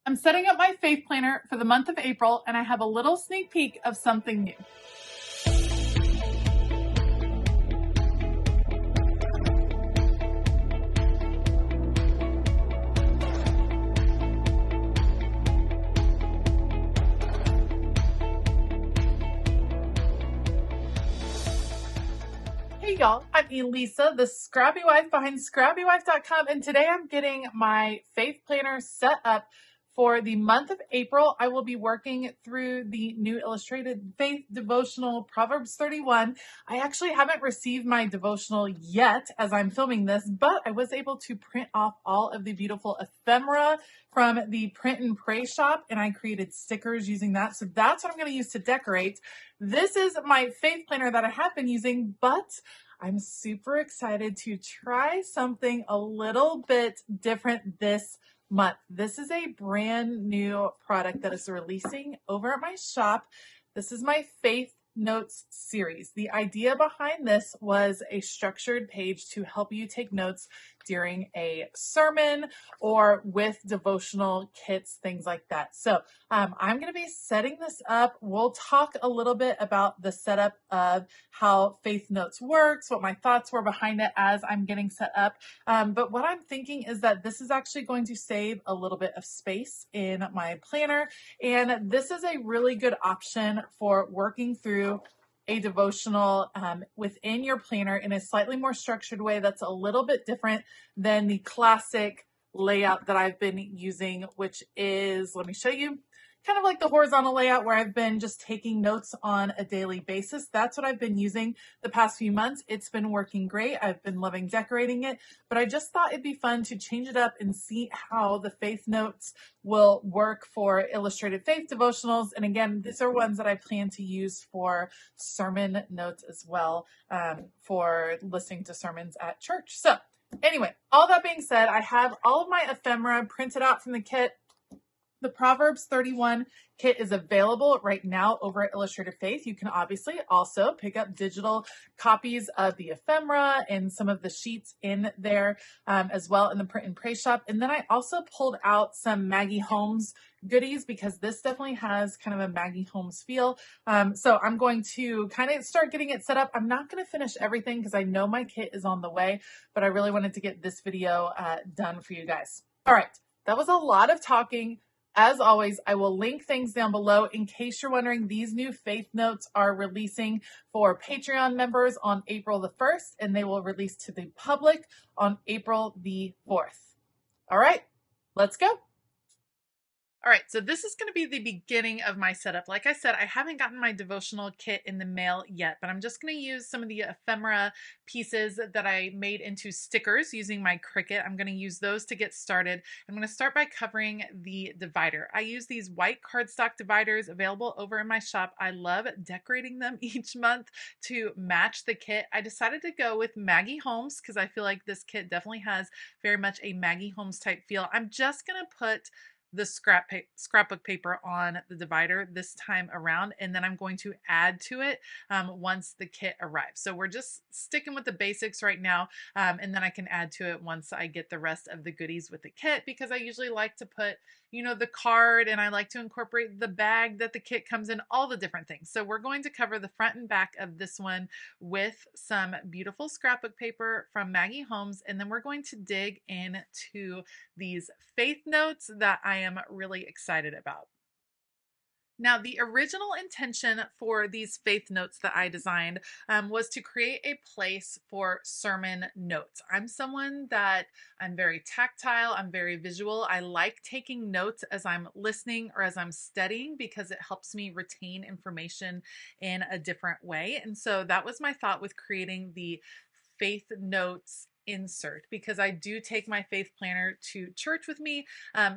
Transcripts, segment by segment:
I'm setting up my faith planner for the month of April, and I have a little sneak peek of something new. Hey y'all, I'm Elisa, the Scrappy Wife behind ScrappyWife.com, and today I'm getting my faith planner set up for the month of April. I will be working through the new illustrated faith devotional, Proverbs 31. I actually haven't received my devotional yet as I'm filming this, but I was able to print off all of the beautiful ephemera from the print and pray shop, and I created stickers using that. So that's what I'm going to use to decorate. This is my faith planner that I have been using, but I'm super excited to try something a little bit different this month. This is a brand new product that is releasing over at my shop. This is my Faith Notes series. The idea behind this was a structured page to help you take notes during a sermon or with devotional kits, things like that. So I'm going to be setting this up. We'll talk a little bit about the setup of how Faith Notes works, what my thoughts were behind it as I'm getting set up. But what I'm thinking is that this is actually going to save a little bit of space in my planner. And this is a really good option for working through a devotional within your planner in a slightly more structured way that's a little bit different than the classic layout that I've been using, which is, let me show you, kind of like the horizontal layout where I've been just taking notes on a daily basis. That's what I've been using the past few months. It's been working great. I've been loving decorating it, but I just thought it'd be fun to change it up and see how the Faith Notes will work for illustrated faith devotionals. And again, these are ones that I plan to use for sermon notes as well, for listening to sermons at church. So anyway, all that being said, I have all of my ephemera printed out from the kit. The Proverbs 31 kit is available right now over at Illustrated Faith. You can obviously also pick up digital copies of the ephemera and some of the sheets in there as well in the print and pray shop. And then I also pulled out some Maggie Holmes goodies because this definitely has kind of a Maggie Holmes feel. So I'm going to kind of start getting it set up. I'm not going to finish everything because I know my kit is on the way, but I really wanted to get this video done for you guys. All right, that was a lot of talking. As always, I will link things down below. In case you're wondering, these new Faith Notes are releasing for Patreon members on April the 1st, and they will release to the public on April the 4th. All right, let's go. All right, so this is going to be the beginning of my setup. Like I said, I haven't gotten my devotional kit in the mail yet, but I'm just going to use some of the ephemera pieces that I made into stickers using my Cricut. I'm going to use those to get started. I'm going to start by covering the divider. I use these white cardstock dividers available over in my shop. I love decorating them each month to match the kit. I decided to go with Maggie Holmes because I feel like this kit definitely has very much a Maggie Holmes type feel. I'm just going to put the scrapbook paper on the divider this time around, and then I'm going to add to it once the kit arrives. So we're just sticking with the basics right now, and then I can add to it once I get the rest of the goodies with the kit, because I usually like to put, you know, the card, and I like to incorporate the bag that the kit comes in, all the different things. So we're going to cover the front and back of this one with some beautiful scrapbook paper from Maggie Holmes, and then we're going to dig into these faith notes that I am really excited about. Now, the original intention for these faith notes that I designed was to create a place for sermon notes. I'm someone that I'm very tactile, I'm very visual. I like taking notes as I'm listening or as I'm studying because it helps me retain information in a different way. And so that was my thought with creating the faith notes insert, because I do take my faith planner to church with me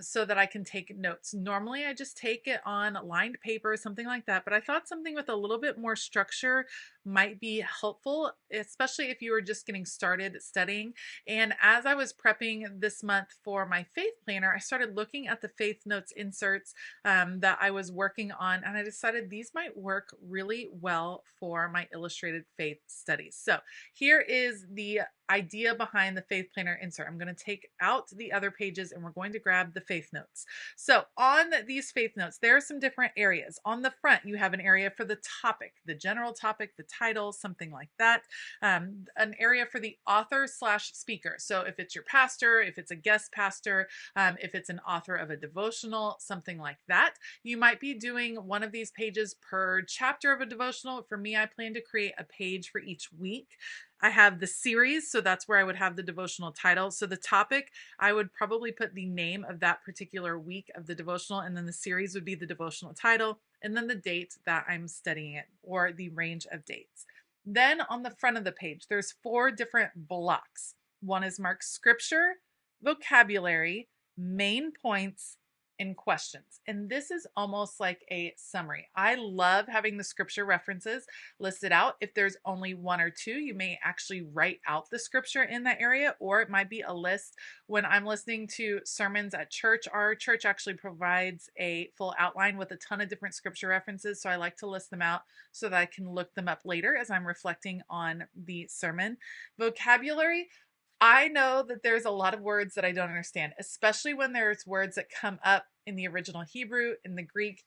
so that I can take notes. Normally I just take it on lined paper, something like that, but I thought something with a little bit more structure might be helpful, especially if you are just getting started studying. And as I was prepping this month for my faith planner, I started looking at the faith notes inserts that I was working on, and I decided these might work really well for my illustrated faith studies. So here is the idea behind the faith planner insert. I'm going to take out the other pages and we're going to grab the faith notes. So on these faith notes, there are some different areas. On the front, you have an area for the topic, the general topic, the title, something like that. An area for the author slash speaker. So if it's your pastor, if it's a guest pastor, if it's an author of a devotional, something like that. You might be doing one of these pages per chapter of a devotional. For me, I plan to create a page for each week. I have the series, so that's where I would have the devotional title. So the topic, I would probably put the name of that particular week of the devotional, and then the series would be the devotional title, and then the date that I'm studying it, or the range of dates. Then on the front of the page, there's 4 different blocks. One is marked scripture, vocabulary, main points, and questions. And this is almost like a summary. I love having the scripture references listed out. If there's only 1 or 2, you may actually write out the scripture in that area, or it might be a list. When I'm listening to sermons at church, our church actually provides a full outline with a ton of different scripture references. So I like to list them out so that I can look them up later as I'm reflecting on the sermon. Vocabulary, I know that there's a lot of words that I don't understand, especially when there's words that come up in the original Hebrew, in the Greek.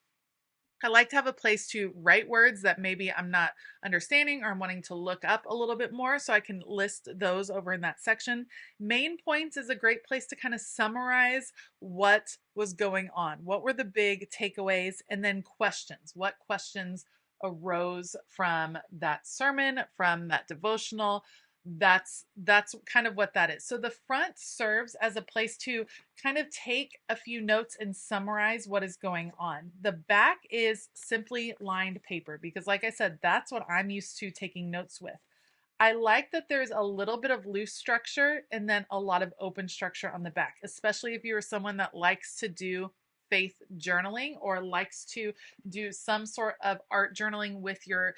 I like to have a place to write words that maybe I'm not understanding or I'm wanting to look up a little bit more, so I can list those over in that section. Main points is a great place to kind of summarize what was going on. What were the big takeaways? And then questions. What questions arose from that sermon, from that devotional? That's kind of what that is. So the front serves as a place to kind of take a few notes and summarize what is going on. The back is simply lined paper because, like I said, that's what I'm used to taking notes with. I like that there's a little bit of loose structure and then a lot of open structure on the back, especially if you're someone that likes to do faith journaling or likes to do some sort of art journaling with your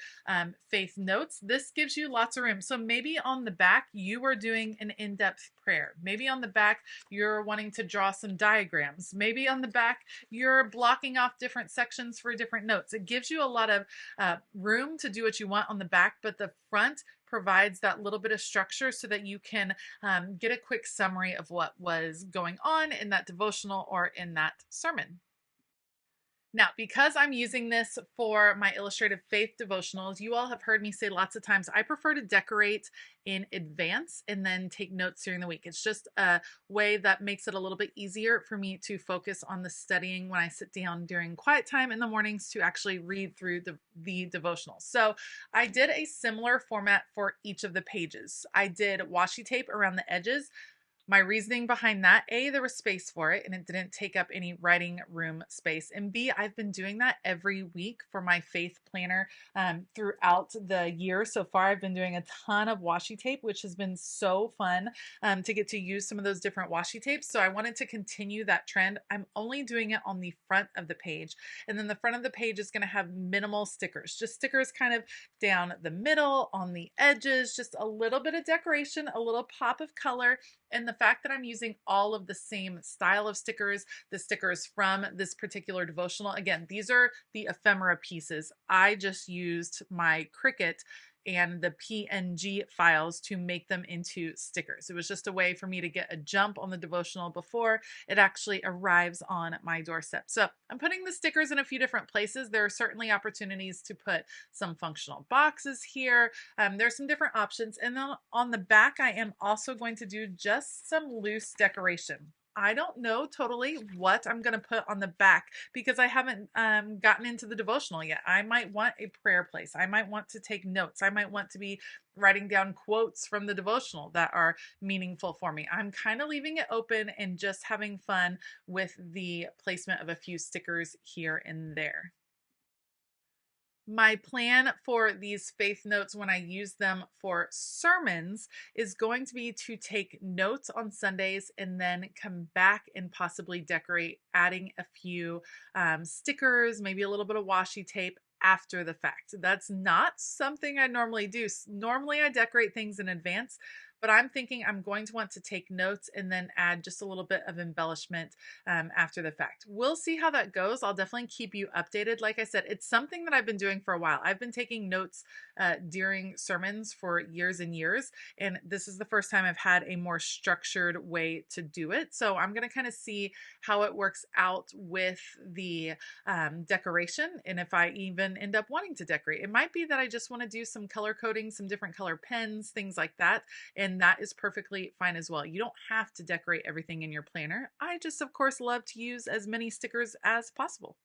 faith notes. This gives you lots of room. So maybe on the back, you are doing an in-depth prayer. Maybe on the back, you're wanting to draw some diagrams. Maybe on the back, you're blocking off different sections for different notes. It gives you a lot of room to do what you want on the back, but the front provides that little bit of structure so that you can get a quick summary of what was going on in that devotional or in that sermon. Now, because I'm using this for my illustrated faith devotionals, you all have heard me say lots of times, I prefer to decorate in advance and then take notes during the week. It's just a way that makes it a little bit easier for me to focus on the studying when I sit down during quiet time in the mornings to actually read through the devotional. So I did a similar format for each of the pages. I did washi tape around the edges. My reasoning behind that, A, there was space for it and it didn't take up any writing room space. And B, I've been doing that every week for my faith planner throughout the year. So far, I've been doing a ton of washi tape, which has been so fun to get to use some of those different washi tapes. So I wanted to continue that trend. I'm only doing it on the front of the page. And then the front of the page is going to have minimal stickers, just stickers kind of down the middle, on the edges, just a little bit of decoration, a little pop of color. And the fact that I'm using all of the same style of stickers, the stickers from this particular devotional, again, these are the ephemera pieces. I just used my Cricut and the PNG files to make them into stickers. It was just a way for me to get a jump on the devotional before it actually arrives on my doorstep. So I'm putting the stickers in a few different places. There are certainly opportunities to put some functional boxes here. There's some different options. And then on the back, I am also going to do just some loose decoration. I don't know totally what I'm going to put on the back because I haven't gotten into the devotional yet. I might want a prayer place. I might want to take notes. I might want to be writing down quotes from the devotional that are meaningful for me. I'm kind of leaving it open and just having fun with the placement of a few stickers here and there. My plan for these faith notes when I use them for sermons is going to be to take notes on Sundays and then come back and possibly decorate, adding a few stickers, maybe a little bit of washi tape after the fact. That's not something I normally do. Normally I decorate things in advance, but I'm thinking I'm going to want to take notes and then add just a little bit of embellishment after the fact. We'll see how that goes. I'll definitely keep you updated. Like I said, it's something that I've been doing for a while. I've been taking notes during sermons for years and years, and this is the first time I've had a more structured way to do it. So I'm going to kind of see how it works out with the decoration, and if I even end up wanting to decorate. It might be that I just want to do some color coding, some different color pens, things like that, and that is perfectly fine as well. You don't have to decorate everything in your planner. I just, of course, love to use as many stickers as possible.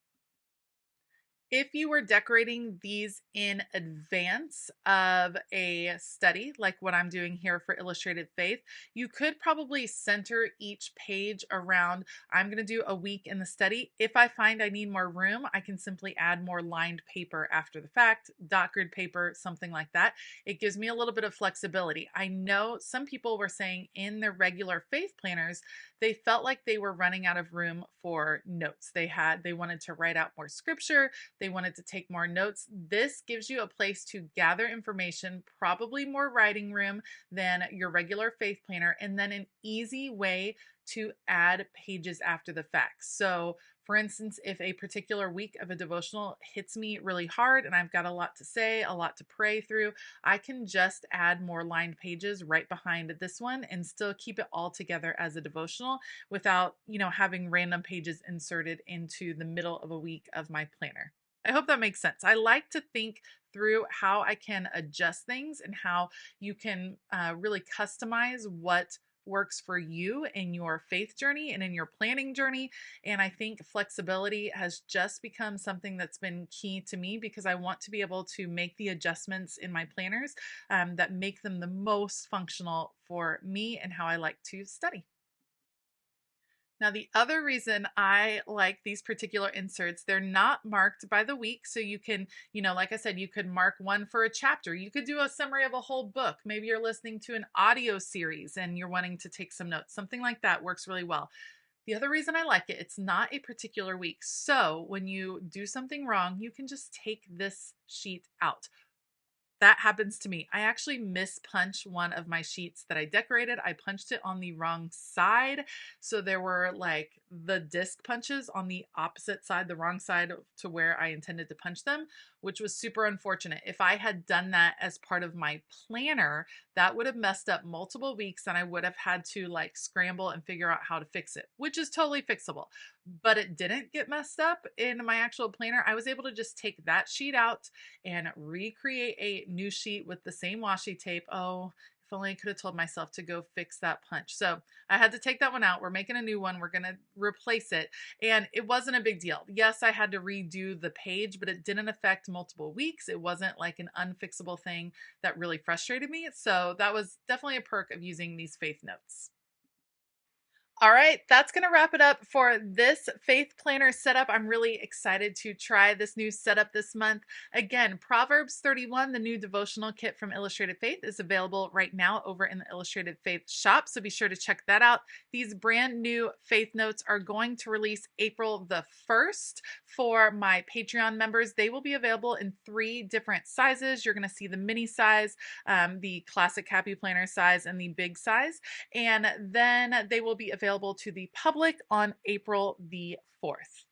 If you were decorating these in advance of a study, like what I'm doing here for Illustrated Faith, you could probably center each page around, I'm going to do a week in the study. If I find I need more room, I can simply add more lined paper after the fact, dot grid paper, something like that. It gives me a little bit of flexibility. I know some people were saying in their regular faith planners, they felt like they were running out of room for notes. They wanted to write out more scripture. They wanted to take more notes. This gives you a place to gather information, probably more writing room than your regular faith planner, and then an easy way to add pages after the fact. So for instance, if a particular week of a devotional hits me really hard and I've got a lot to say, a lot to pray through, I can just add more lined pages right behind this one and still keep it all together as a devotional without, having random pages inserted into the middle of a week of my planner. I hope that makes sense. I like to think through how I can adjust things and how you can really customize what works for you in your faith journey and in your planning journey. And I think flexibility has just become something that's been key to me because I want to be able to make the adjustments in my planners that make them the most functional for me and how I like to study. Now, the other reason I like these particular inserts, they're not marked by the week. So you can, like I said, you could mark one for a chapter. You could do a summary of a whole book. Maybe you're listening to an audio series and you're wanting to take some notes. Something like that works really well. The other reason I like it, it's not a particular week. So when you do something wrong, you can just take this sheet out. That happens to me. I actually mispunched one of my sheets that I decorated. I punched it on the wrong side. So there were like the disc punches on the opposite side, the wrong side to where I intended to punch them, which was super unfortunate. If I had done that as part of my planner, that would have messed up multiple weeks and I would have had to like scramble and figure out how to fix it, which is totally fixable. But it didn't get messed up in my actual planner. I was able to just take that sheet out and recreate a new sheet with the same washi tape. Oh, if only I could have told myself to go fix that punch. So I had to take that one out. We're making a new one. We're going to replace it. And it wasn't a big deal. Yes, I had to redo the page, but it didn't affect multiple weeks. It wasn't like an unfixable thing that really frustrated me. So that was definitely a perk of using these faith notes. All right, that's going to wrap it up for this faith planner setup. I'm really excited to try this new setup this month. Again, Proverbs 31, the new devotional kit from Illustrated Faith, is available right now over in the Illustrated Faith shop, so be sure to check that out. These brand new faith notes are going to release April the 1st for my Patreon members. They will be available in 3 different sizes. You're going to see the mini size, the classic Happy Planner size, and the big size. And then they will be available to the public on April the 4th.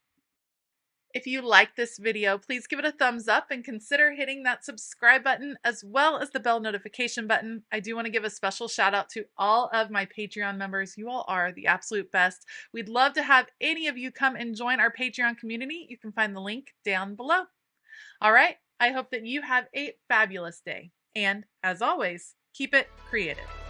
If you like this video, please give it a thumbs up and consider hitting that subscribe button as well as the bell notification button. I do want to give a special shout out to all of my Patreon members. You all are the absolute best. We'd love to have any of you come and join our Patreon community. You can find the link down below. All right, I hope that you have a fabulous day. And as always, keep it creative.